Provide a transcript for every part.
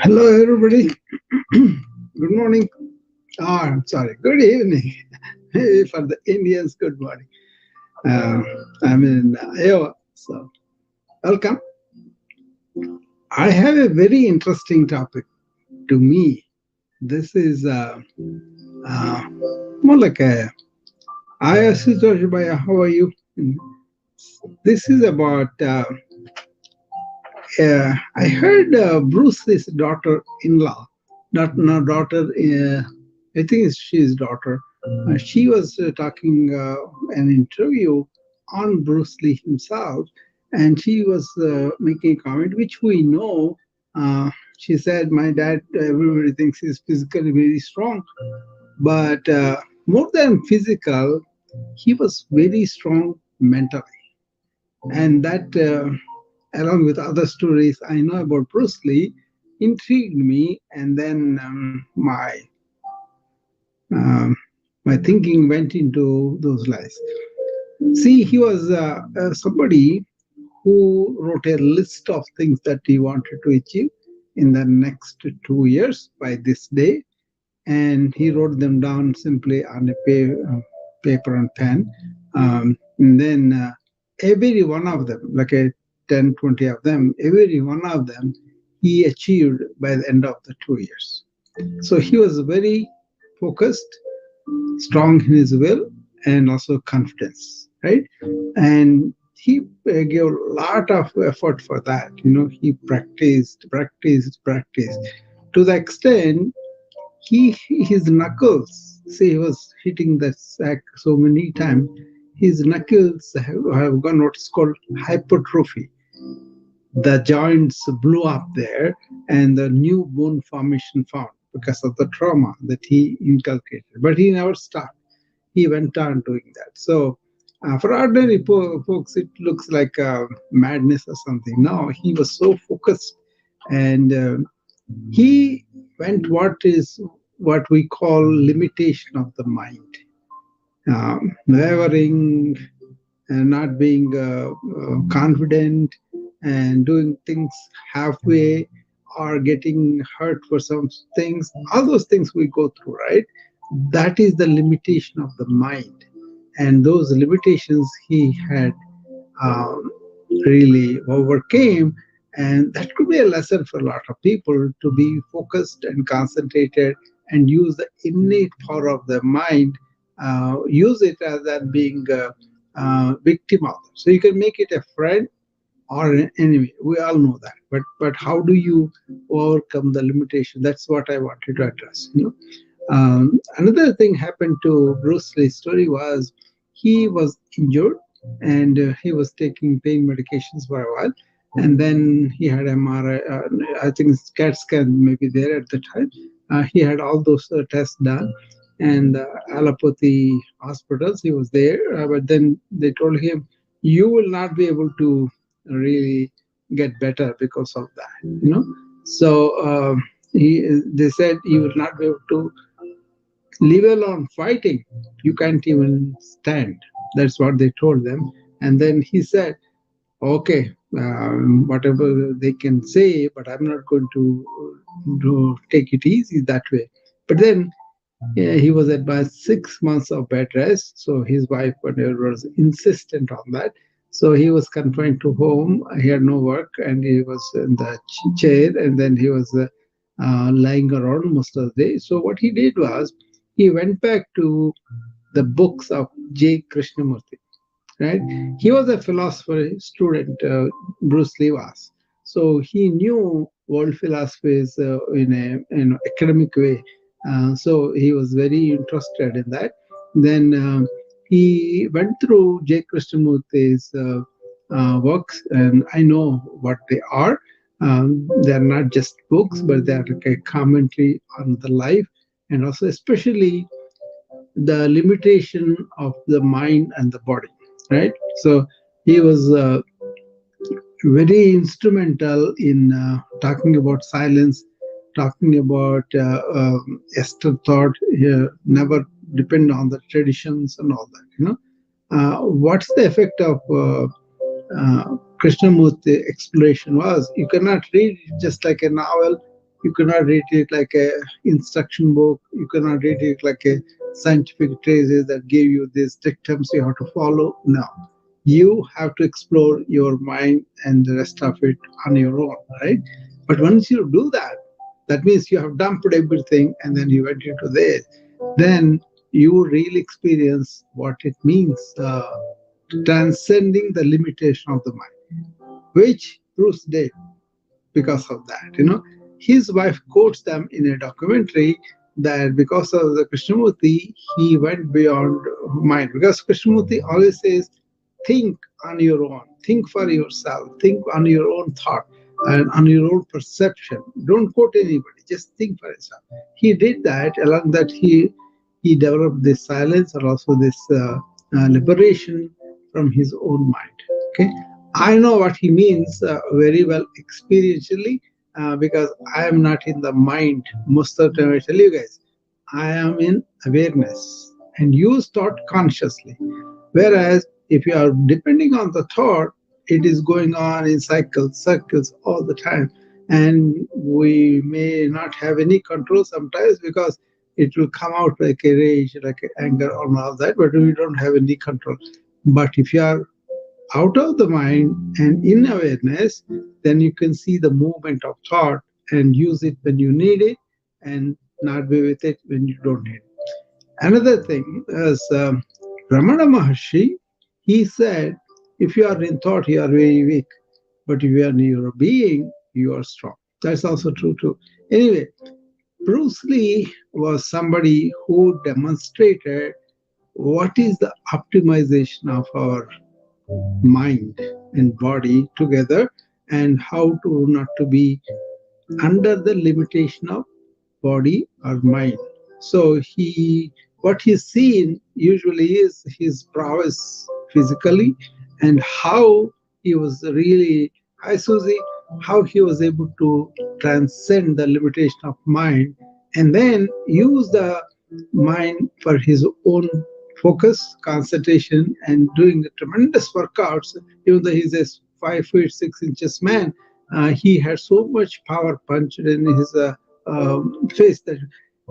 Hello, everybody. Good morning. I'm sorry. Good evening. For the Indians, good morning. I'm in Iowa, so welcome. I have a very interesting topic to me. This is more like a how are you? This is about. I heard Bruce's daughter-in-law, not daughter. I think she's daughter. She was talking an interview on Bruce Lee himself, and she was making a comment which we know. She said, "My dad, everybody thinks he's physically very strong, but more than physical, he was very strong mentally." And that, along with other stories I know about Bruce Lee, intrigued me. And then um, my thinking went into those lines. See, he was somebody who wrote a list of things that he wanted to achieve in the next 2 years by this day. And he wrote them down simply on a paper and pen. And then every one of them, like a 10, 20 of them, every one of them he achieved by the end of the 2 years. So he was very focused, strong in his will, and also confidence, right? And he gave a lot of effort for that. He practiced to the extent his knuckles. See, he was hitting the sack so many times. His knuckles have gone what's called hypertrophy. The joints blew up there, and the new bone formation found because of the trauma that he inculcated. But he never stopped. He went on doing that. So, for ordinary folks, it looks like madness or something. No, he was so focused, and he went what we call limitation of the mind, wavering and not being confident and doing things halfway or getting hurt for some things. All those things we go through, right? That is the limitation of the mind. And those limitations he had really overcame. And that could be a lesson for a lot of people to be focused and concentrated and use the innate power of the mind, use it as that being a victim of them. So you can make it a friend or an enemy. We all know that. But how do you overcome the limitation? That's what I wanted to address. Another thing happened to Bruce Lee's story was he was injured and he was taking pain medications for a while. And then he had MRI, I think CAT scan maybe there at the time. He had all those tests done. And allopathy hospitals, he was there. But then they told him, you will not be able to really get better because of that. So they said you will not be able to leave alone fighting. You can't even stand. That's what they told them. And then he said, okay, whatever they can say, but I'm not going to take it easy that way. But then he was advised 6 months of bed rest. So his wife whatever, was insistent on that. So he was confined to home. He had no work and he was in the chair, and then he was lying around most of the day. So what he did was he went back to the books of J. Krishnamurti, right? He was a philosopher student, Bruce Lee was. So he knew world philosophies in a academic way. So he was very interested in that. Then he went through J. Krishnamurti's works, and I know what they are. They are not just books, but they are like a commentary on the life, and also especially the limitation of the mind and the body, right? So he was very instrumental in talking about silence, talking about Esther thought, never depend on the traditions and all that. What's the effect of Krishnamurti exploration was, you cannot read it just like a novel, you cannot read it like a instruction book, you cannot read it like a scientific treatise that give you these dictums you have to follow. No, you have to explore your mind and the rest of it on your own, right? But once you do that, that means you have dumped everything and then you went into this. Then you really experience what it means, transcending the limitation of the mind, which Bruce did because of that. His wife quotes them in a documentary that because of the Krishnamurti, he went beyond mind. Because Krishnamurti always says, think on your own, think for yourself, think on your own thought and on your own perception. Don't quote anybody, just think for yourself. He did that. Along that, he developed this silence and also this liberation from his own mind. Okay, I know what he means very well experientially, because I am not in the mind most of the time. I tell you guys, I am in awareness, and you start consciously. Whereas if you are depending on the thought, it is going on in circles all the time, and we may not have any control sometimes because it will come out like a rage, like anger, or all that, but we don't have any control. But if you are out of the mind and in awareness, then you can see the movement of thought and use it when you need it and not be with it when you don't need it. Another thing is Ramana Maharshi, he said, if you are in thought, you are very weak. But if you are in your being, you are strong. That's also true too. Anyway, Bruce Lee was somebody who demonstrated what is the optimization of our mind and body together, and how to not to be under the limitation of body or mind. So what he's seen usually is his prowess physically, and how he was really, hi Susie, how he was able to transcend the limitation of mind and then use the mind for his own focus, concentration, and doing the tremendous workouts. Even though he's a 5 feet 6 inches man, he had so much power punched in his face. That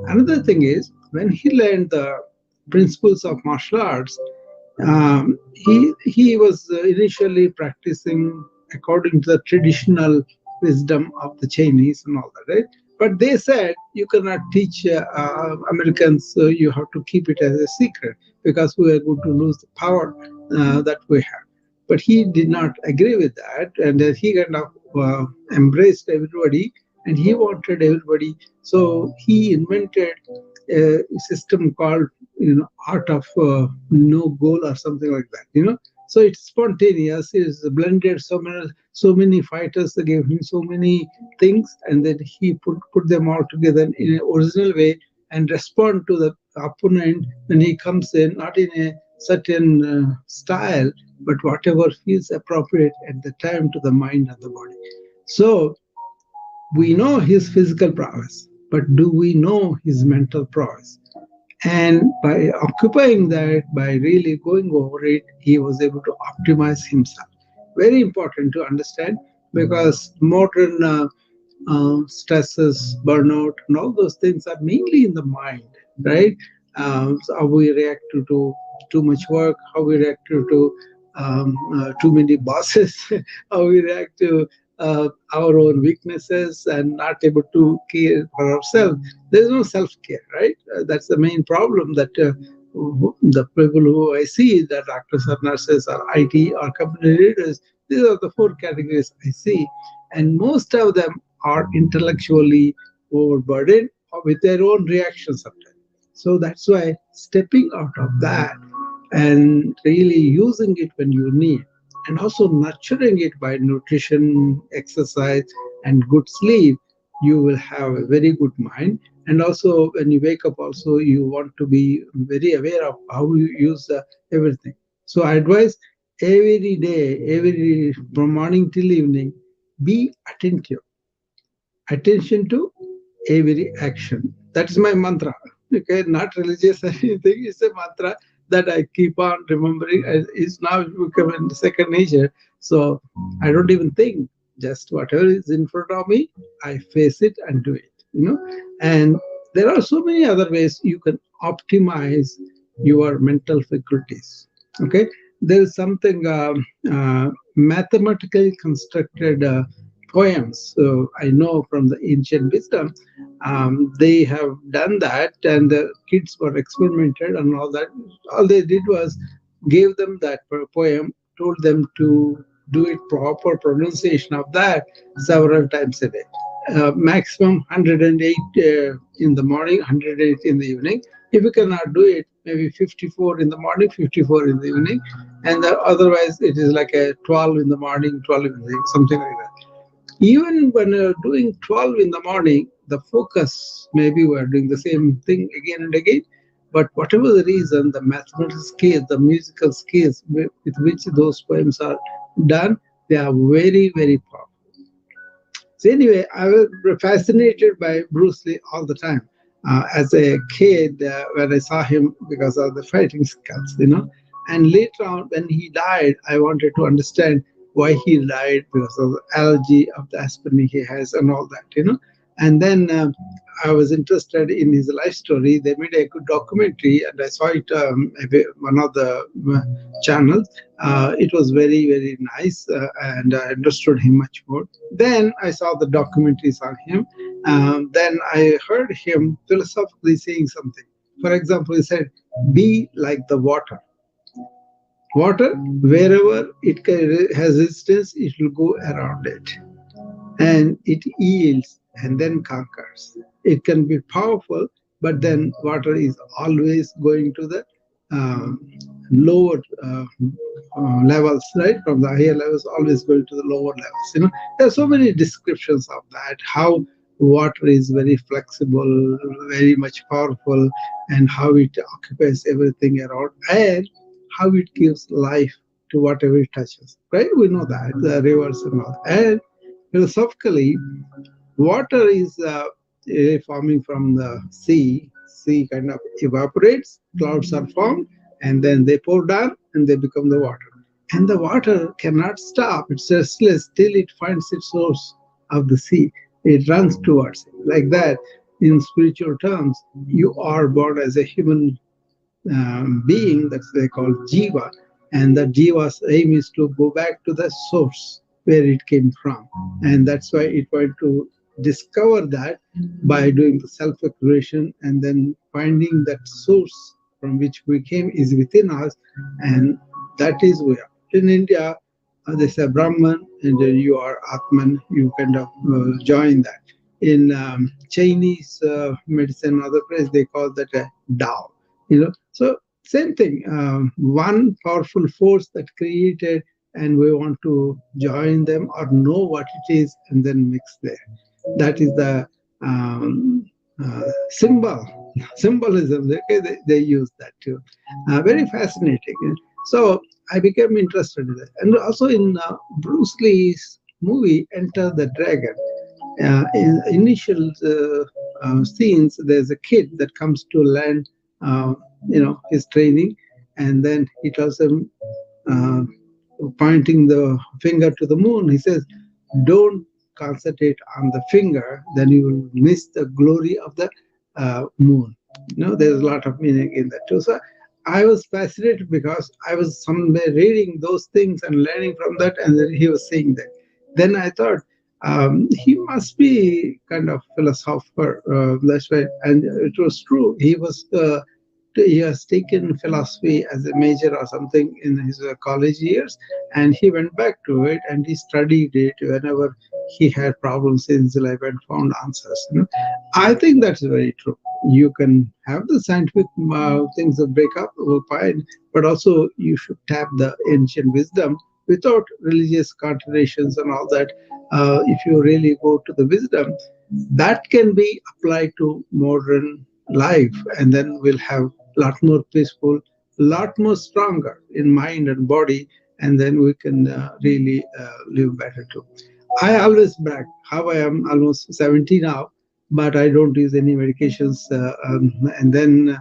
another thing is, when he learned the principles of martial arts, he was initially practicing according to the traditional wisdom of the Chinese and all that, right? But they said you cannot teach Americans, you have to keep it as a secret because we are going to lose the power that we have. But he did not agree with that, and he kind of embraced everybody, and he wanted everybody. So he invented a system called, art of no goal or something like that. So it's spontaneous. It's blended so many fighters. They gave him so many things, and then he put them all together in an original way and respond to the opponent when he comes in, not in a certain style, but whatever feels appropriate at the time to the mind and the body. So we know his physical prowess, but do we know his mental prowess? And by occupying that, by really going over it, he was able to optimize himself. Very important to understand, because modern stresses, burnout, and all those things are mainly in the mind, right? So how we react to too much work, how we react too many bosses, how we react to our own weaknesses and not able to care for ourselves. There's no self-care, right? That's the main problem that the people who I see, the doctors or nurses or IT or company leaders, these are the four categories I see. And most of them are intellectually overburdened with their own reactions sometimes. So that's why stepping out of that and really using it when you need, and also nurturing it by nutrition, exercise, and good sleep, you will have a very good mind. And also, when you wake up, also you want to be very aware of how you use everything. So I advise every day, from morning till evening, be attentive, attention to every action. That is my mantra. Okay, not religious or anything. It's a mantra that I keep on remembering. It's now becoming second nature. So I don't even think. Just whatever is in front of me, I face it and do it. And there are so many other ways you can optimize your mental faculties. Okay, there is something mathematically constructed. Poems. So I know from the ancient wisdom, they have done that, and the kids were experimented and all that. All they did was gave them that poem, told them to do it proper pronunciation of that several times a day. Maximum 108 in the morning, 108 in the evening. If you cannot do it, maybe 54 in the morning, 54 in the evening, and otherwise it is like a 12 in the morning, 12 in the evening, something like that. Even when you're doing 12 in the morning, the focus, maybe we're doing the same thing again and again, but whatever the reason, the mathematical skills, the musical skills with which those poems are done, they are very, very powerful. So anyway, I was fascinated by Bruce Lee all the time. As a kid, when I saw him because of the fighting skills. And later on, when he died, I wanted to understand why he died, because of the allergy of the aspirin he has and all that. And then I was interested in his life story. They made a good documentary, and I saw it one of the channels. It was very, very nice, and I understood him much more. Then I saw the documentaries on him. Then I heard him philosophically saying something. For example, he said, "Be like the water. Water, wherever it has resistance, it will go around it, and it yields and then conquers. It can be powerful, but then water is always going to the um, lower levels, right? From the higher levels, always going to the lower levels. There are so many descriptions of that. How water is very flexible, very much powerful, and how it occupies everything around, and how it gives life to whatever it touches. Right? We know that the rivers and all. And philosophically, water is forming from the sea. Sea kind of evaporates, clouds are formed, and then they pour down and they become the water. And the water cannot stop. It's restless till it finds its source of the sea. It runs towards it. Like that, in spiritual terms, you are born as a human being that they call jiva, and the jiva's aim is to go back to the source where it came from, and that's why it wanted to discover that by doing the self-exploration and then finding that source from which we came is within us, and that is where in India they say Brahman, and then you are Atman. You kind of join that. In Chinese medicine, other place they call that a Tao. So same thing. One powerful force that created, and we want to join them or know what it is, and then mix there. That is the um, symbolism. Okay, they use that too. Very fascinating. So I became interested in that, and also in Bruce Lee's movie Enter the Dragon. In initial scenes, there's a kid that comes to learn, uh, his training, and then he tells him, uh, pointing the finger to the moon. He says, "Don't concentrate on the finger, then you will miss the glory of the moon." There's a lot of meaning in that too. So I was fascinated because I was somewhere reading those things and learning from that, and then he was saying that. Then I thought he must be kind of philosopher. That's right, and it was true. He has taken philosophy as a major or something in his college years, and he went back to it and he studied it whenever he had problems in his life and found answers. I think that's very true. You can have the scientific things that break up, well, fine, but also you should tap the ancient wisdom without religious contradictions and all that. If you really go to the wisdom, that can be applied to modern life, and then we'll have a lot more peaceful, a lot more stronger in mind and body, and then we can really live better too. I always brag how I am almost 70 now, but I don't use any medications, and then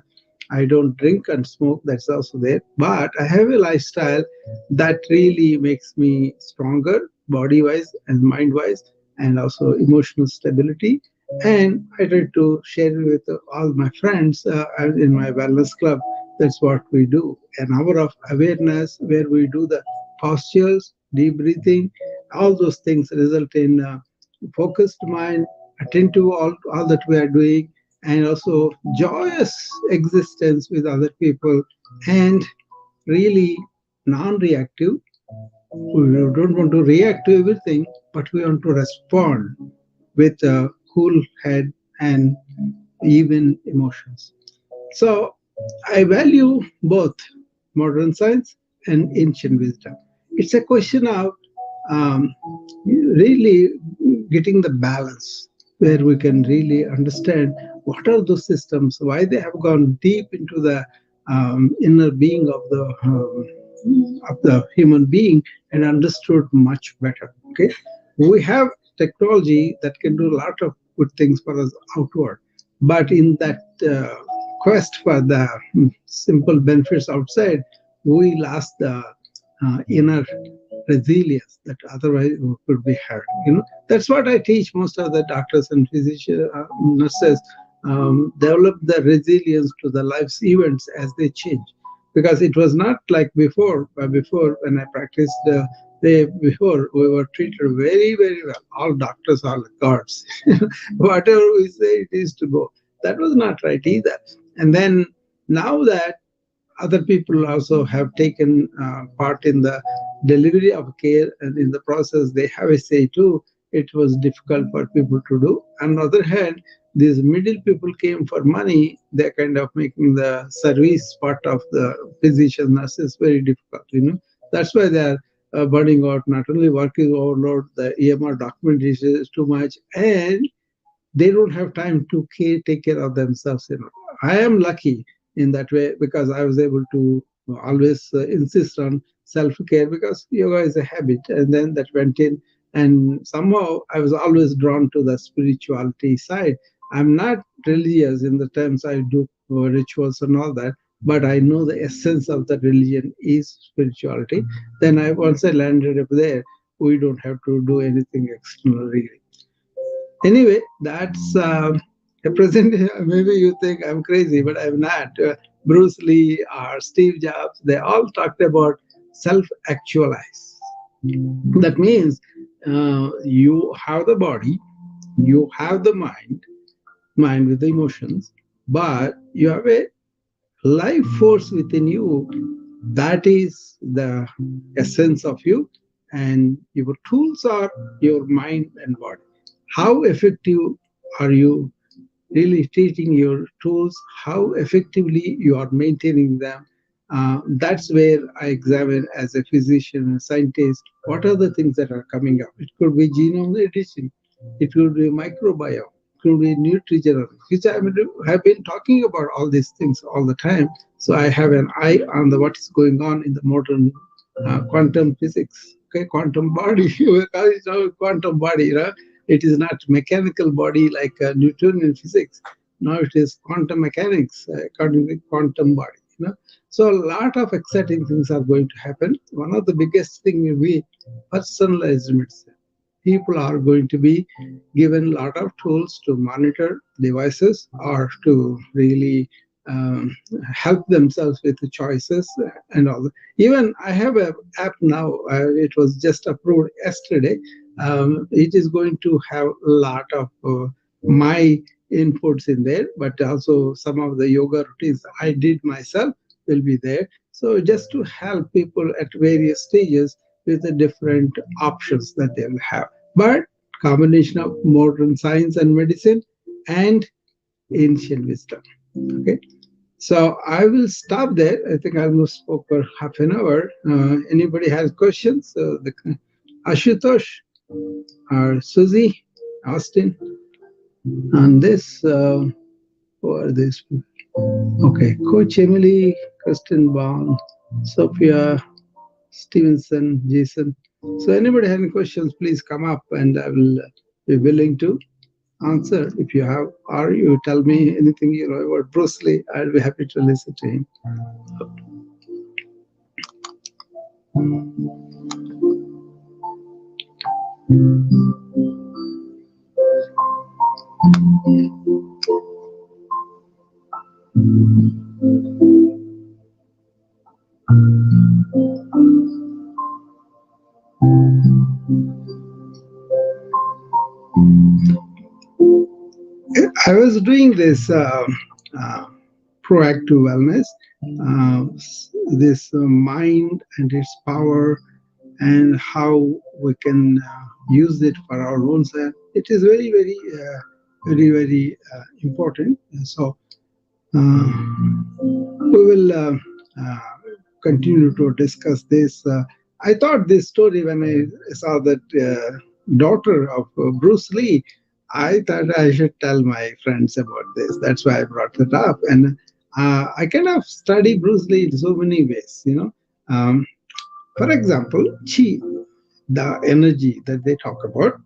I don't drink and smoke. That's also there. But I have a lifestyle that really makes me stronger, body wise and mind wise, and also emotional stability. And I try to share it with all my friends in my wellness club. That's what we do. An hour of awareness where we do the postures, deep breathing, all those things result in focused mind, attentive all that we are doing, and also joyous existence with other people, and really non-reactive. We don't want to react to everything, but we want to respond with a cool head and even emotions. So I value both modern science and ancient wisdom. It's a question of um, really getting the balance where we can really understand what are those systems, why they have gone deep into the inner being of the human being and understood much better. Okay, we have technology that can do a lot of good things for us outward, but in that quest for the simple benefits outside, we lost the inner resilience that otherwise could be had. That's what I teach most of the doctors and physicians, nurses. Develop the resilience to the life's events as they change, because it was not like before. Before, when I practiced, before we were treated very, very well. All doctors are like gods. Whatever we say, it is to go. That was not right either. And then now that other people also have taken part in the delivery of care, and in the process they have a say too. It was difficult for people to do. On the other hand, these middle people came for money. They're kind of making the service part of the physicians, nurses very difficult. That's why they're burning out. Not only work is overload, the EMR documentation is too much, and they don't have time to take care of themselves. I am lucky in that way because I was able to always insist on self-care, because yoga is a habit, and then that went in, and somehow I was always drawn to the spirituality side. I'm not religious in the terms I do rituals and all that, but I know the essence of the religion is spirituality. Then once I landed up there, we don't have to do anything external really. Anyway, that's a present. Maybe you think I'm crazy, but I'm not. Bruce Lee or Steve Jobs, they all talked about self-actualize. That means you have the body, you have the mind with the emotions, but you have a life force within you. That is the essence of you, and your tools are your mind and body. How effective are you really treating your tools, how effectively you are maintaining them? That's where I examine as a physician, a scientist, what are the things that are coming up. It could be genome editing, it could be microbiome, it could be nutrigenomics, which have been talking about all these things all the time. So I have an eye on what is going on in the modern quantum physics. Okay, quantum body. It's not quantum body, it is not mechanical body like Newtonian physics. Now it is quantum mechanics, according to quantum body. So a lot of exciting things are going to happen. One of the biggest thing will be personalized medicine. People are going to be given a lot of tools to monitor devices or to really um, help themselves with the choices and all that. Even I have an app now. It was just approved yesterday. It is going to have a lot of my inputs in there, but also some of the yoga routines I did myself will be there. So just to help people at various stages with the different options that they will have. But combination of modern science and medicine and ancient wisdom. Okay. So I will stop there. I think I almost spoke for half an hour. Anybody has questions? Ashutosh or Susie, Austin, on this. Who are these people? Okay, Coach Emily, Kristen Bond, Sophia, Stevenson, Jason. So anybody have any questions, please come up and I will be willing to answer if you have, or you tell me anything you know about Brucelee. I'll be happy to listen to him. I was doing this uh, proactive wellness, uh, this mind and its power, and how we can use it for our own self. It is very, very important. So uh, we will uh, continue to discuss this. I thought this story when I saw that daughter of Bruce Lee. I thought I should tell my friends about this. That's why I brought it up. And I kind of study Bruce Lee in so many ways. For example, chi, the energy that they talk about,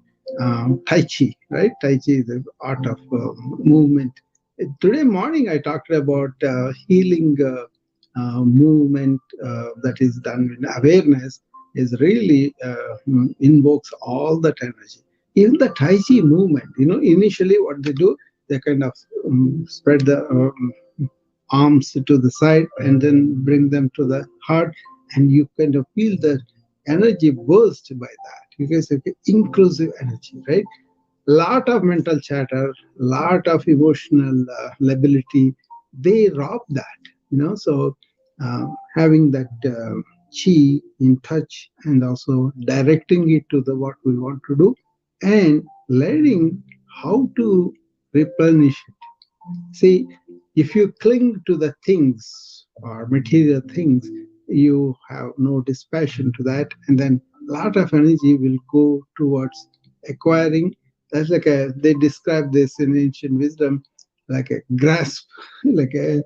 Tai Chi, right? Tai Chi is the art of movement. Today morning, I talked about healing movement that is done in awareness is really invokes all that energy. Even the Tai Chi movement, initially what they do, they kind of spread the arms to the side and then bring them to the heart, and you kind of feel the energy burst by that. You guys have inclusive energy, right? Lot of mental chatter, lot of emotional lability, they rob that. So having that chi in touch and also directing it to the what we want to do and learning how to replenish it. See, if you cling to the things or material things, you have no dispassion to that, and then a lot of energy will go towards acquiring. That's like they describe this in ancient wisdom like a grasp, like a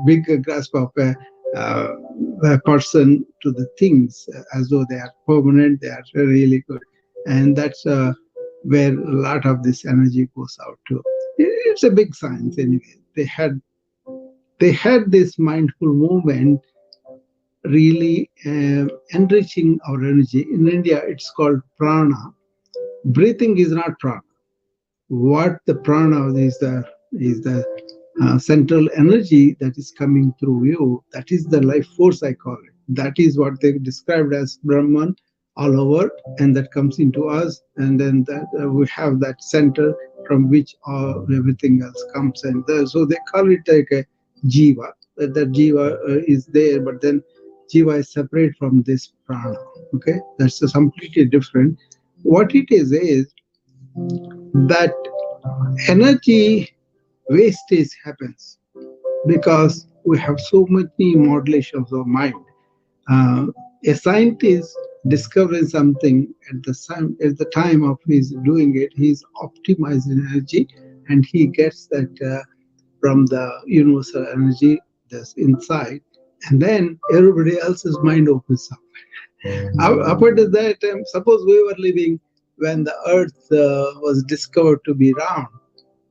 big grasp of uh, a person to the things as though they are permanent, they are really good. And that's where a lot of this energy goes out to. It's a big science anyway. They had this mindful movement really enriching our energy. In India, it's called prana. Breathing is not prana. What the prana is the central energy that is coming through you. That is the life force, I call it. That is what they described as Brahman all over, and that comes into us, and then we have that center from which everything else comes. And so they call it like a jiva. That jiva is there, but then Jiva is separate from this prana. Okay, that's a completely different. What it is that energy wastage happens because we have so many modulations of mind. Uh, a scientist discovering something at the time of his doing it, he's optimizing energy, and he gets that from the universal energy that's inside, and then everybody else's mind opens up. Up until that time, suppose we were living when the Earth was discovered to be round,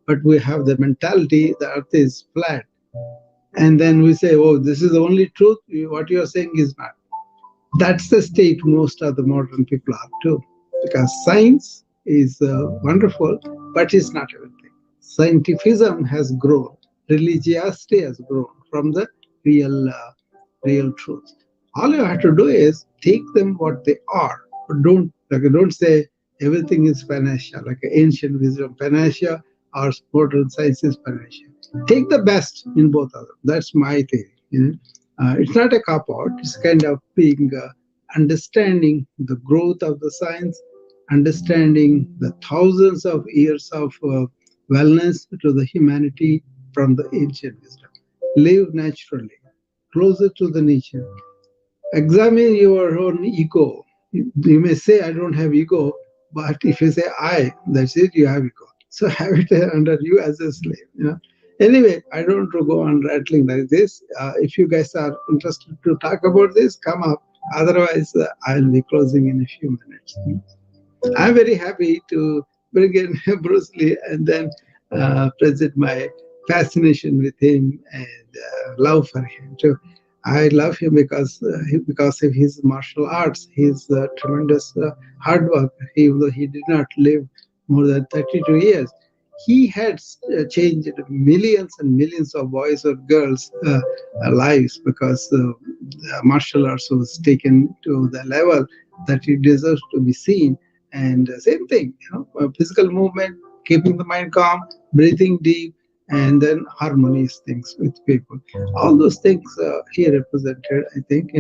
but we have the mentality the Earth is flat, and then we say, "Oh, this is the only truth. What you are saying is not." That's the state most of the modern people are too, because science is wonderful, but it's not everything. Scientificism has grown, religiosity has grown from the real, real truth. All you have to do is take them what they are, but don't say everything is panacea, like ancient wisdom panacea or modern science is panacea. Take the best in both of them. That's my theory. It's not a cop out. It's kind of being understanding the growth of the science, understanding the thousands of years of wellness to the humanity from the ancient wisdom. Live naturally, closer to the nature. Examine your own ego. You may say, I don't have ego, but if you say I, that's it, you have ego. So have it under you as a slave. Anyway, I don't want to go on rattling like this. If you guys are interested to talk about this, come up. Otherwise, I'll be closing in a few minutes. I'm very happy to bring in Bruce Lee and then present my fascination with him and love for him too. I love him because of his martial arts, his tremendous hard work. Even though he did not live more than 32 years, he had changed millions and millions of boys or girls' lives because martial arts was taken to the level that it deserves to be seen. And same thing, physical movement, keeping the mind calm, breathing deep, and then harmonious things with people. All those things he represented, I think,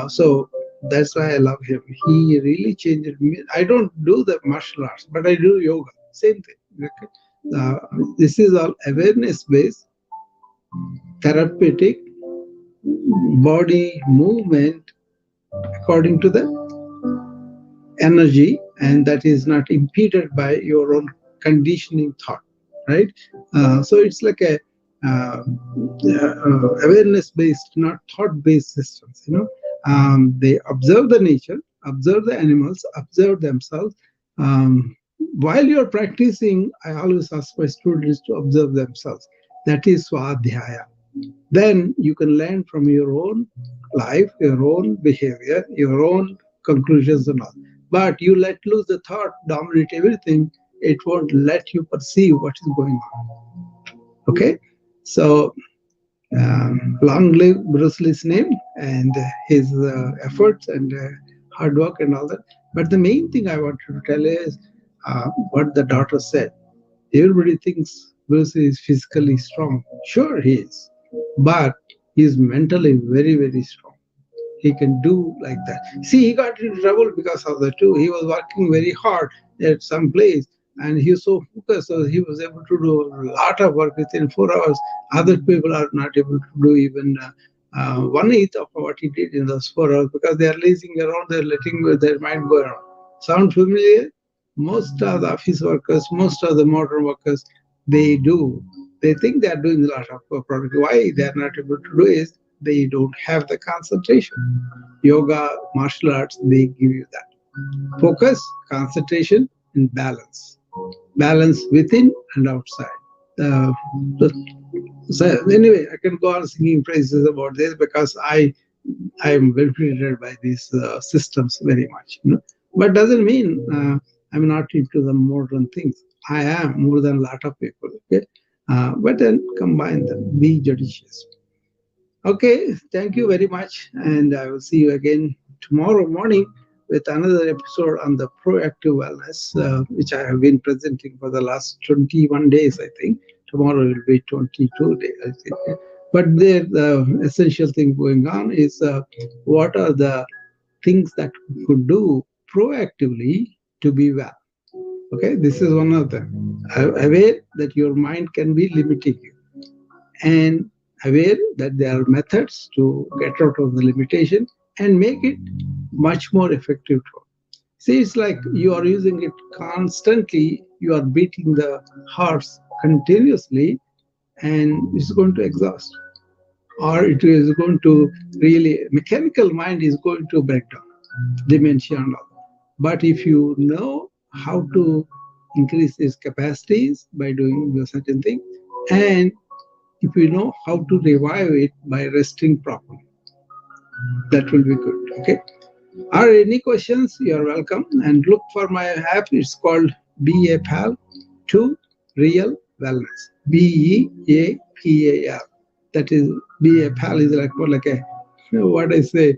So that's why I love him. He really changed me. I don't do the martial arts, but I do yoga. Same thing. Okay? Uh, this is all awareness based, therapeutic, body movement according to the energy, and that is not impeded by your own conditioning thought, right? So it's like a awareness based, not thought based systems. They observe the nature, observe the animals, observe themselves. While you're practicing, I always ask my students to observe themselves. That is swadhyaya. Then you can learn from your own life, your own behavior, your own conclusions and all. But you let loose the thought, dominate everything, it won't let you perceive what is going on. Okay? So, long live Bruce Lee's name and his efforts and hard work and all that. But the main thing I wanted to tell is what the daughter said. Everybody thinks Bruce Lee is physically strong. Sure, he is. But he is mentally very, very strong. He can do like that. See, he got into trouble because of that too. He was working very hard at some place and he was so focused, so he was able to do a lot of work within 4 hours. Other people are not able to do even one-eighth of what he did in those 4 hours because they are lazing around, they're letting their mind go around. Sound familiar? Most of the office workers, most of the modern workers, they do. They think they are doing a lot of product. Why they are not able to do is they don't have the concentration. Yoga, martial arts, they give you that. Focus, concentration, and balance. Balance within and outside. Uh, so anyway, I can go on singing praises about this because I am well treated by these systems very much. But doesn't mean I'm not into the modern things. I am more than a lot of people. Okay, but then combine them. Be judicious. Okay, thank you very much, and I will see you again tomorrow morning with another episode on the proactive wellness, which I have been presenting for the last 21 days, I think. Tomorrow will be 22 days, I think. But there, the essential thing going on is what are the things that we could do proactively to be well. Okay, this is one of them. Aware that your mind can be limiting you, and aware that there are methods to get out of the limitation and make it much more effective tool. See, it's like you are using it constantly, you are beating the horse continuously, and it's going to exhaust, or it is going to really, mechanical mind is going to break down, dementia and all. But if you know how to increase its capacities by doing a certain thing, and if you know how to revive it by resting properly, that will be good. Okay. Are any questions? You are welcome. And look for my app. It's called Be a Pal to Real Wellness. BEAPAL. That is, Be a Pal is like more like a, what I say,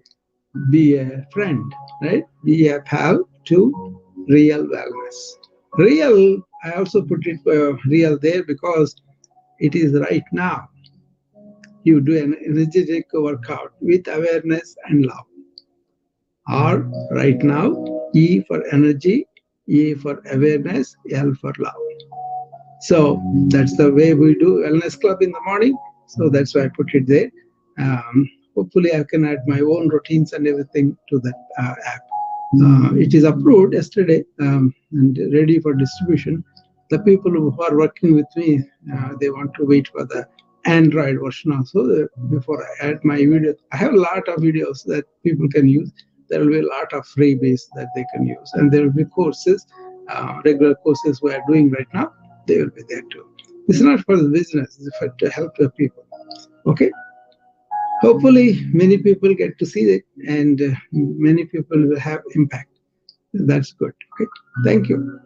be a friend, right? Be a pal to real wellness. Real, I also put it real there because it is right now. You do an energetic workout with awareness and love. Or right now, E for energy, E for awareness, L for love. So that's the way we do wellness club in the morning. So that's why I put it there. Hopefully, I can add my own routines and everything to that app. It is approved yesterday and ready for distribution. The people who are working with me, they want to wait for the Android version also before I add my video. I have a lot of videos that people can use. There will be a lot of freebies that they can use, and there will be courses, regular courses we are doing right now. They will be there too. It's not for the business; it's for to help the people. Okay. Hopefully, many people get to see it, and many people will have impact. That's good. Okay. Thank you.